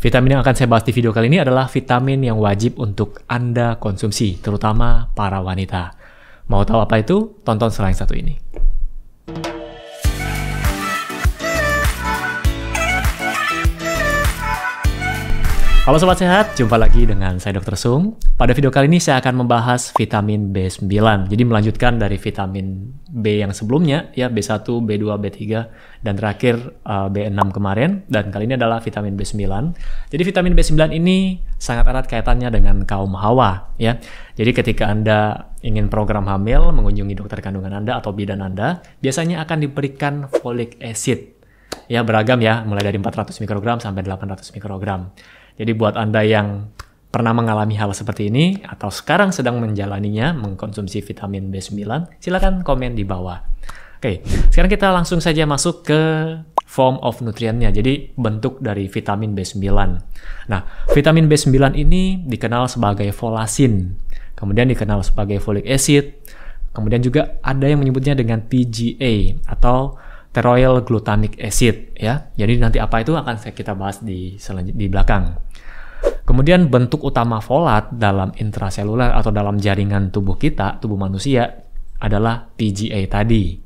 Vitamin yang akan saya bahas di video kali ini adalah vitamin yang wajib untuk Anda konsumsi, terutama para wanita. Mau tahu apa itu? Tonton setelah yang satu ini. Halo Sobat Sehat, jumpa lagi dengan saya Dr. Sung. Pada video kali ini saya akan membahas vitamin B9. Jadi melanjutkan dari vitamin B yang sebelumnya, ya B1, B2, B3, dan terakhir B6 kemarin. Dan kali ini adalah vitamin B9. Jadi vitamin B9 ini sangat erat kaitannya dengan kaum hawa, ya. Jadi ketika Anda ingin program hamil, mengunjungi dokter kandungan Anda atau bidan Anda, biasanya akan diberikan folic acid. Ya, beragam ya, mulai dari 400 mikrogram sampai 800 mikrogram. Jadi buat Anda yang pernah mengalami hal seperti ini atau sekarang sedang menjalaninya, mengkonsumsi vitamin B9, silakan komen di bawah. Oke, sekarang kita langsung saja masuk ke form of nutrientnya, jadi bentuk dari vitamin B9. Nah, vitamin B9 ini dikenal sebagai folasin, kemudian dikenal sebagai folic acid, kemudian juga ada yang menyebutnya dengan TGA atau teroyl glutamic acid, ya. Jadi nanti apa itu akan kita bahas di belakang. Kemudian bentuk utama folat dalam intraseluler atau dalam jaringan tubuh kita, tubuh manusia, adalah PGA tadi.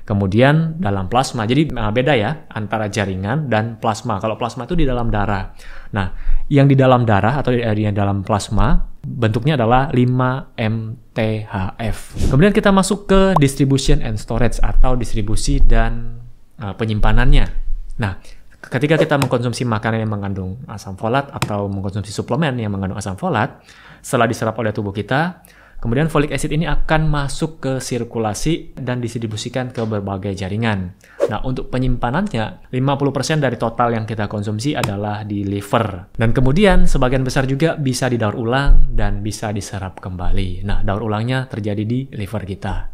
Kemudian dalam plasma, jadi beda ya antara jaringan dan plasma. Kalau plasma itu di dalam darah. Nah, yang di dalam darah atau di dalam plasma bentuknya adalah 5-MTHF. Kemudian kita masuk ke distribution and storage atau distribusi dan penyimpanannya. Nah, ketika kita mengkonsumsi makanan yang mengandung asam folat atau mengkonsumsi suplemen yang mengandung asam folat, setelah diserap oleh tubuh kita, kemudian folic acid ini akan masuk ke sirkulasi dan distribusikan ke berbagai jaringan. Nah, untuk penyimpanannya, 50% dari total yang kita konsumsi adalah di liver. Dan kemudian, sebagian besar juga bisa didaur ulang dan bisa diserap kembali. Nah, daur ulangnya terjadi di liver kita.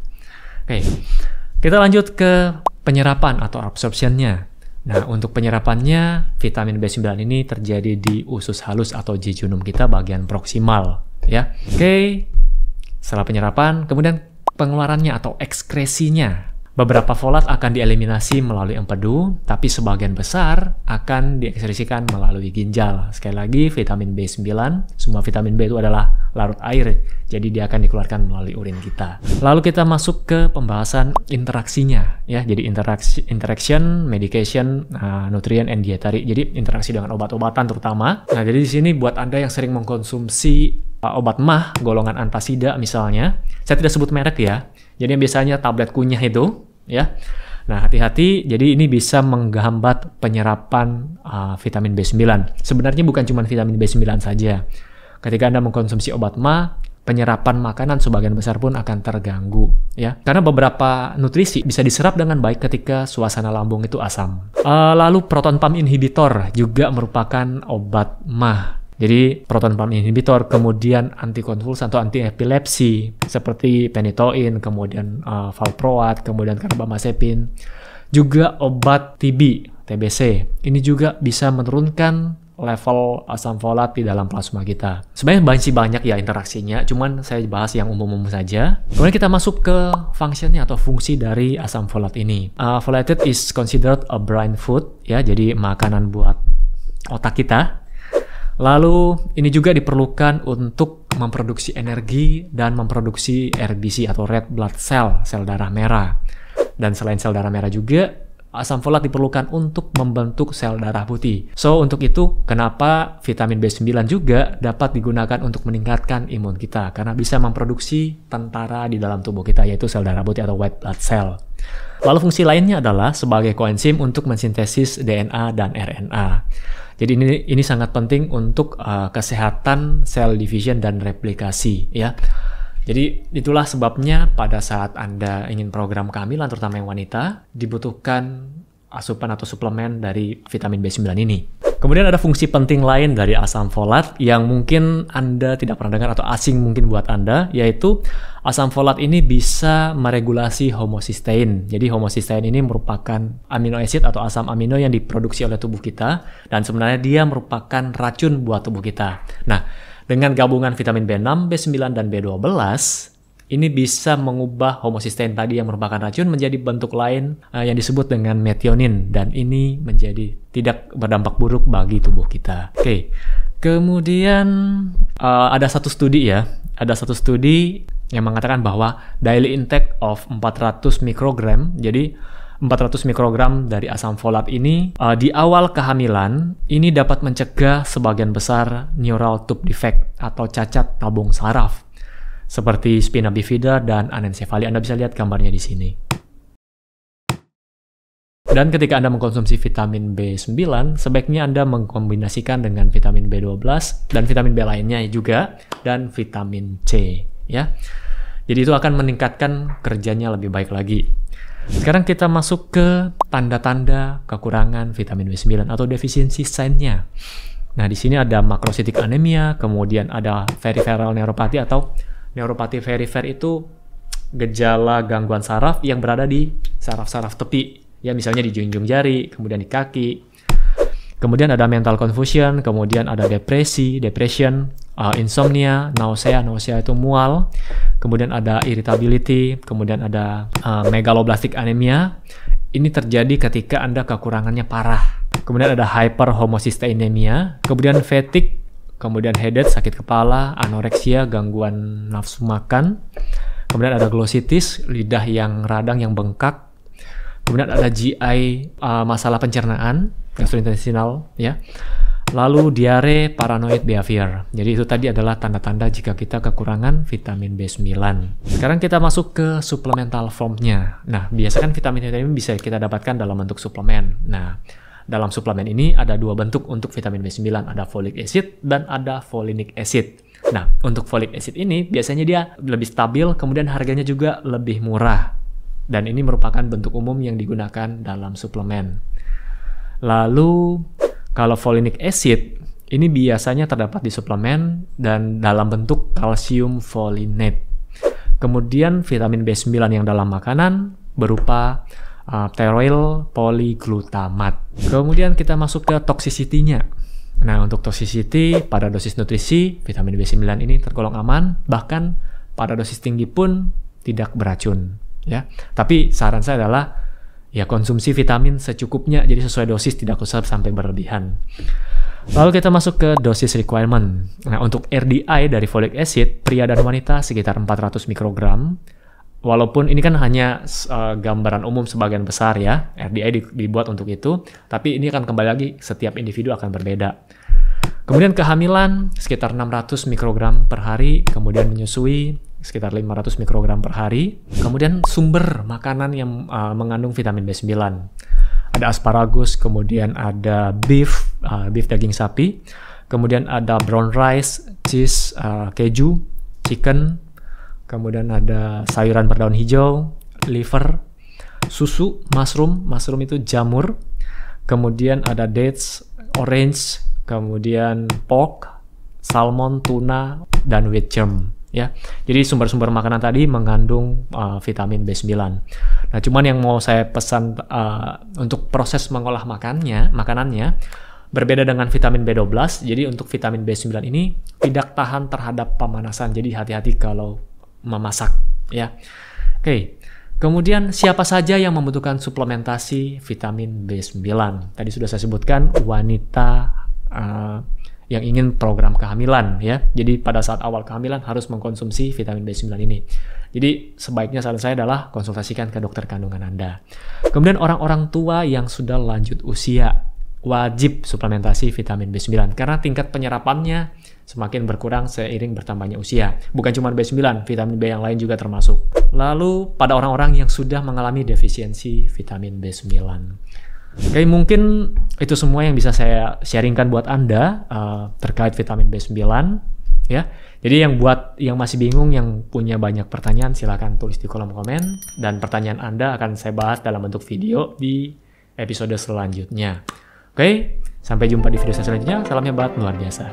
Oke, kita lanjut ke penyerapan atau absorption-nya. Nah, untuk penyerapannya, vitamin B9 ini terjadi di usus halus atau jejunum kita bagian proksimal. Ya, oke. Setelah penyerapan, kemudian pengeluarannya atau ekskresinya. Beberapa folat akan dieliminasi melalui empedu, tapi sebagian besar akan diekskresikan melalui ginjal. Sekali lagi, vitamin B9, semua vitamin B itu adalah larut air, jadi dia akan dikeluarkan melalui urin kita. Lalu kita masuk ke pembahasan interaksinya, ya. Jadi interaction, medication, nutrient, and dietary. Jadi interaksi dengan obat-obatan terutama. Nah, jadi di sini buat Anda yang sering mengkonsumsi obat MAH, golongan antasida misalnya, saya tidak sebut merek ya, jadi yang biasanya tablet kunyah itu, ya. Nah, hati-hati, jadi ini bisa menghambat penyerapan vitamin B9. Sebenarnya bukan cuma vitamin B9 saja. Ketika Anda mengkonsumsi obat MAH, penyerapan makanan sebagian besar pun akan terganggu, ya. Karena beberapa nutrisi bisa diserap dengan baik ketika suasana lambung itu asam. Lalu proton pump inhibitor juga merupakan obat MAH. Jadi proton pump inhibitor, kemudian antikonvulsan atau antiepilepsi seperti phenytoin, kemudian valproat, kemudian carbamazepin, juga obat TB, TBC. Ini juga bisa menurunkan level asam folat di dalam plasma kita. Sebenarnya masih banyak ya interaksinya, cuman saya bahas yang umum-umum saja. Kemudian kita masuk ke fungsinya atau fungsi dari asam folat ini. Folate is considered a brain food, ya, jadi makanan buat otak kita. Lalu ini juga diperlukan untuk memproduksi energi dan memproduksi RBC atau red blood cell, sel darah merah. Dan selain sel darah merah juga, asam folat diperlukan untuk membentuk sel darah putih. So, untuk itu kenapa vitamin B9 juga dapat digunakan untuk meningkatkan imun kita, karena bisa memproduksi tentara di dalam tubuh kita, yaitu sel darah putih atau white blood cell. Lalu fungsi lainnya adalah sebagai koenzim untuk mensintesis DNA dan RNA. Jadi ini sangat penting untuk kesehatan sel division dan replikasi, ya. Jadi itulah sebabnya pada saat Anda ingin program kehamilan, terutama yang wanita, dibutuhkan asupan atau suplemen dari vitamin B9 ini. Kemudian ada fungsi penting lain dari asam folat yang mungkin Anda tidak pernah dengar atau asing mungkin buat Anda, yaitu asam folat ini bisa meregulasi homocysteine. Jadi homocysteine ini merupakan amino acid atau asam amino yang diproduksi oleh tubuh kita, dan sebenarnya dia merupakan racun buat tubuh kita. Nah, dengan gabungan vitamin B6, B9, dan B12, ini bisa mengubah homocysteine tadi yang merupakan racun menjadi bentuk lain yang disebut dengan methionine, dan ini menjadi tidak berdampak buruk bagi tubuh kita. Oke. Kemudian ada satu studi yang mengatakan bahwa daily intake of 400 mikrogram, jadi 400 mikrogram dari asam folat ini di awal kehamilan ini dapat mencegah sebagian besar neural tube defect atau cacat tabung saraf seperti spina bifida dan anencefali. Anda bisa lihat gambarnya di sini. Dan ketika Anda mengkonsumsi vitamin B9, sebaiknya Anda mengkombinasikan dengan vitamin B12 dan vitamin B lainnya juga, dan vitamin C, ya. Jadi itu akan meningkatkan kerjanya lebih baik lagi. Sekarang kita masuk ke tanda-tanda kekurangan vitamin B9 atau defisiensi sign-nya. Nah, di sini ada makrositik anemia, kemudian ada peripheral neuropati atau neuropati perifer, itu gejala gangguan saraf yang berada di saraf-saraf tepi. Ya, misalnya di junjung jari, kemudian di kaki. Kemudian ada mental confusion, kemudian ada depression, insomnia, nausea itu mual. Kemudian ada irritability, kemudian ada megaloblastic anemia. Ini terjadi ketika Anda kekurangannya parah. Kemudian ada hyperhomocysteinemia, kemudian fatigue, kemudian headache, sakit kepala, anoreksia, gangguan nafsu makan. Kemudian ada glossitis, lidah yang radang, yang bengkak. Kemudian ada GI, masalah pencernaan, gastrointestinal, ya. Lalu diare, paranoid behavior. Jadi itu tadi adalah tanda-tanda jika kita kekurangan vitamin B9. Sekarang kita masuk ke supplemental form-nya. Nah, biasanya kan vitamin ini bisa kita dapatkan dalam bentuk suplemen. Nah, dalam suplemen ini ada dua bentuk untuk vitamin B9, ada folic acid dan ada folinic acid. Nah, untuk folic acid ini biasanya dia lebih stabil, kemudian harganya juga lebih murah. Dan ini merupakan bentuk umum yang digunakan dalam suplemen. Lalu, kalau folinic acid, ini biasanya terdapat di suplemen dan dalam bentuk kalsium folinate. Kemudian vitamin B9 yang dalam makanan berupa pteroyl polyglutamat. Kemudian kita masuk ke toxicity-nya. Nah, untuk toxicity, pada dosis nutrisi, vitamin B9 ini tergolong aman, bahkan pada dosis tinggi pun tidak beracun. Ya, tapi saran saya adalah ya konsumsi vitamin secukupnya, jadi sesuai dosis, tidak usah sampai berlebihan. Lalu kita masuk ke dosis requirement. Nah, untuk RDI dari folic acid, pria dan wanita sekitar 400 mikrogram. Walaupun ini kan hanya gambaran umum sebagian besar ya, RDI dibuat untuk itu, tapi ini akan kembali lagi, setiap individu akan berbeda. Kemudian kehamilan sekitar 600 mikrogram per hari, kemudian menyusui sekitar 500 mikrogram per hari. Kemudian sumber makanan yang mengandung vitamin B9. Ada asparagus, kemudian ada beef daging sapi, kemudian ada brown rice, cheese, keju, chicken, kemudian ada sayuran berdaun hijau, liver, susu, mushroom itu jamur, kemudian ada dates, orange, kemudian pork, salmon, tuna, dan wheat germ. Ya, jadi sumber-sumber makanan tadi mengandung vitamin B9. Nah, cuman yang mau saya pesan untuk proses mengolah makanannya berbeda dengan vitamin B12. Jadi untuk vitamin B9 ini tidak tahan terhadap pemanasan. Jadi hati-hati kalau memasak, ya. Oke. Kemudian siapa saja yang membutuhkan suplementasi vitamin B9? Tadi sudah saya sebutkan wanita yang ingin program kehamilan, ya. Jadi pada saat awal kehamilan harus mengkonsumsi vitamin B9 ini. Jadi sebaiknya saran saya adalah konsultasikan ke dokter kandungan Anda. Kemudian orang-orang tua yang sudah lanjut usia wajib suplementasi vitamin B9 karena tingkat penyerapannya semakin berkurang seiring bertambahnya usia. Bukan cuma B9, vitamin B yang lain juga termasuk. Lalu pada orang-orang yang sudah mengalami defisiensi vitamin B9. Oke, mungkin itu semua yang bisa saya sharingkan buat Anda terkait vitamin B9, ya. Jadi yang masih bingung, yang punya banyak pertanyaan, silakan tulis di kolom komen, dan pertanyaan Anda akan saya bahas dalam bentuk video di episode selanjutnya. Oke, sampai jumpa di video selanjutnya. Salam hebat luar biasa.